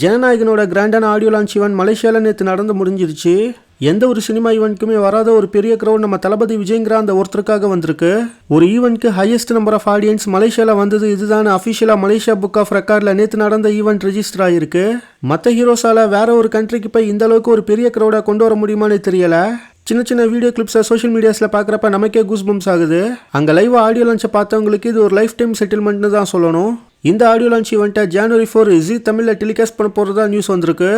ஜனநாயகனோட கிராண்டான audio launch event மலேசியாவில் நேற்று நடந்து முடிஞ்சிருச்சு. எந்த ஒரு சினிமா ஈவெண்ட்டுக்குமே வராத ஒரு பெரிய கிரௌட் நம்ம தளபதி விஜய்ங்கிற அந்த ஒருத்தருக்காக வந்திருக்கு. ஒரு ஈவெண்ட்க்கு ஹையஸ்ட் நம்பர் ஆஃப் ஆடியன்ஸ் மலேசியாவில் வந்தது இதுதான் அஃபிஷியலாக மலேசியா புக் ஆஃப் ரெக்கார்டில் நேற்று நடந்த ஈவெண்ட் ரெஜிஸ்டர் ஆகிருக்கு. மற்ற ஹீரோஸால் வேற ஒரு கண்ட்ரிக்கு போய் இந்த அளவுக்கு ஒரு பெரிய கிரௌடாக கொண்டு வர முடியுமான்னு தெரியல. சின்ன சின்ன வீடியோ கிளிப்ஸை சோஷியல் மீடியாஸில் பார்க்குறப்ப நமக்கே கூஸ் பம்ஸ் ஆகுது. அங்கே லைவ் ஆடியோ லான்ச்சை பார்த்தவங்களுக்கு இது ஒரு லைஃப் டைம் செட்டில்மெண்ட்னு தான் சொல்லணும். இந்த ஆடியோ லான்ச் ஈவெண்ட்டை ஜனவரி 4 ஜி தமிழில் டெலிகாஸ்ட் பண்ண போகிறதா நியூஸ் வந்திருக்கு.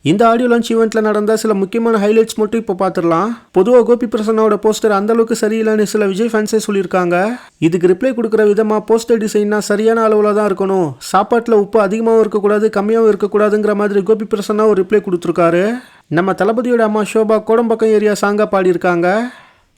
இந்த ஆடியோ லான்ச் ஈவெண்ட்டில் நடந்த சில முக்கியமான ஹைலைட்ஸ் மட்டும் இப்போ பார்த்துடலாம். பொதுவாக கோபி பிரசன்னாவோட போஸ்டர் அந்த அளவுக்கு சரியில்லைன்னு சில விஜய் ஃபேன்ஸே சொல்லியிருக்காங்க. இதுக்கு ரிப்ளை கொடுக்குற விதமாக போஸ்டர் டிசைன்னா சரியான அளவில் தான் இருக்கணும், சாப்பாட்டில் உப்பு அதிகமாகவும் இருக்கக்கூடாது கம்மியாகவும் இருக்கக்கூடாதுங்கிற மாதிரி கோபி பிரசன்னா ஒரு ரிப்ளை கொடுத்துருக்காரு. நம்ம தளபதியோட அம்மா ஷோபா கோடம்பக்கம் ஏரியா சாங்காக பாடியிருக்காங்க.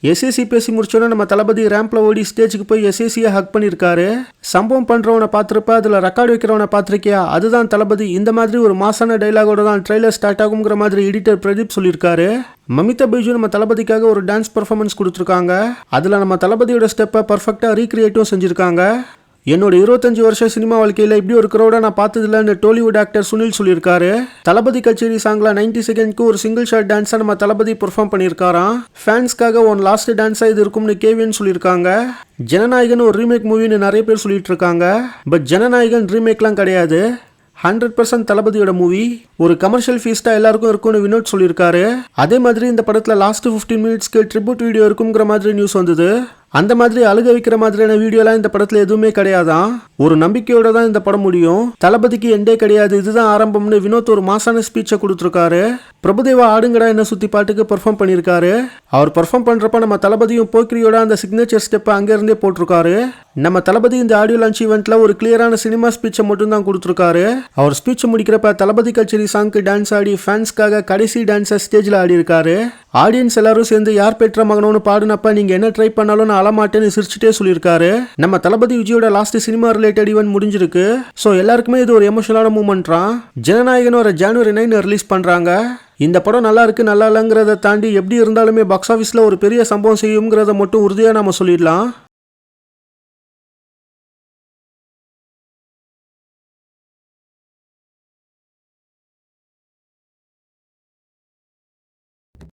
எஸ்ஏசி பேசி முடிச்சோன்னா நம்ம தளபதி ரேம்பில் ஓடி ஸ்டேஜுக்கு போய் எஸ்ஏசியை ஹக் பண்ணியிருக்காரு. சம்பவம் பண்ணுறவனை பார்த்துருப்ப அதில் ரெக்கார்டு வைக்கிறவனை பார்த்துருக்கியா, அதுதான் தளபதி. இந்த மாதிரி ஒரு மாசான டைலாகோட தான் ட்ரெய்லர் ஸ்டார்ட் ஆகுங்கிற மாதிரி எடிட்டர் பிரதீப் சொல்லியிருக்காரு. மமிதா பைஜு நம்ம தளபதிக்காக ஒரு டான்ஸ் பர்ஃபார்மன்ஸ் கொடுத்துருக்காங்க. அதில் நம்ம தளபதியோட ஸ்டெப்பை பர்ஃபெக்டாக ரீக்ரியேட்டும் செஞ்சுருக்காங்க. என்னோட 25 வருஷம் சினிமா வாழ்க்கையில் இப்படி ஒரு க்ரௌட நான் பார்த்ததில்லன்னு டோலிவுட் ஆக்டர் சுனில் சொல்லியிருக்காரு. தளபதி கச்சேரி சாங்ல 90 செகண்ட்க்கு ஒரு சிங்கிள் ஷாட் டான்ஸை நம்ம தளபதி பெர்ஃபார்ம் பண்ணியிருக்காராம். ஃபேன்ஸ்க்காக ஒன் லாஸ்ட் டான்ஸாக இது இருக்கும்னு கேவியன் சொல்லியிருக்காங்க. ஜனநாயகன் ஒரு ரீமேக் மூவின்னு நிறைய பேர் சொல்லிட்டு இருக்காங்க. பட் ஜனநாயகன் ரீமேக்லாம் கிடையாது, 100% தளபதியோட மூவி. ஒரு கமர்ஷியல் ஃபீஸ்டா எல்லாருக்கும் இருக்கும்னு வினோத் சொல்லியிருக்காரு. அதே மாதிரி இந்த படத்தில் லாஸ்ட் 15 மினிட்ஸ்க்கு ட்ரிபியூட் வீடியோ இருக்குங்கிற மாதிரி நியூஸ் வந்தது. அந்த மாதிரி அழுக வைக்கிற மாதிரியான வீடியோலாம் இந்த படத்தில் எதுவுமே கிடையாதான். ஒரு நம்பிக்கையோட தான் இந்த படம் முடியும். தளபதிக்கு எண்டே கிடையாது, இதுதான் ஆரம்பம்னு வினோத் ஒரு மாசான ஸ்பீச்சை கொடுத்துருக்காரு. பிரபுதேவா ஆடுங்கடா என்ன சுத்தி பாட்டுக்கு பெர்ஃபார்ம் பண்ணியிருக்காரு. அவர் பெர்ஃபார்ம் பண்றப்ப நம்ம தளபதியும் போக்ரியோட அந்த சிக்னேச்சர் ஸ்டெப்பை அங்கேருந்தே போட்டிருக்காரு. நம்ம தளபதி இந்த ஆடியோ லான்ச் ஈவெண்ட்ல ஒரு கிளியரான சினிமா ஸ்பீச்சை மட்டும் தான் கொடுத்துருக்காரு. அவர் ஸ்பீச்சை முடிக்கிறப்ப தளபதி கச்சேரி சாங்க்கு டான்ஸ் ஆடி ஃபேன்ஸ்க்காக கடைசி டான்ஸை ஸ்டேஜில் ஆடி இருக்காரு. ஆடியன்ஸ் எல்லாரும் சேர்ந்து யார் பெற்ற மகனோன்னு பாடுனப்ப நீங்க என்ன ட்ரை பண்ணாலும் நான் அழமாட்டேன்னு சிரிச்சுட்டே சொல்லியிருக்காரு. நம்ம தளபதி விஜயோட லாஸ்ட் சினிமா ரிலேட்டட் ஈவென்ட் முடிஞ்சிருக்கு. ஸோ எல்லாருக்குமே இது ஒரு எமோஷனலான மூமெண்ட்றான். ஜனநாயகன் ஒரு ஜனவரி 9 ரிலீஸ் பண்றாங்க. இந்த படம் நல்லா இருக்கு நல்லா இல்லைங்கிறத தாண்டி எப்படி இருந்தாலுமே பாக்ஸ் ஆஃபீஸில் ஒரு பெரிய சம்பவம் செய்யுங்கிறத மட்டும் உறுதியாக நம்ம சொல்லிடலாம்.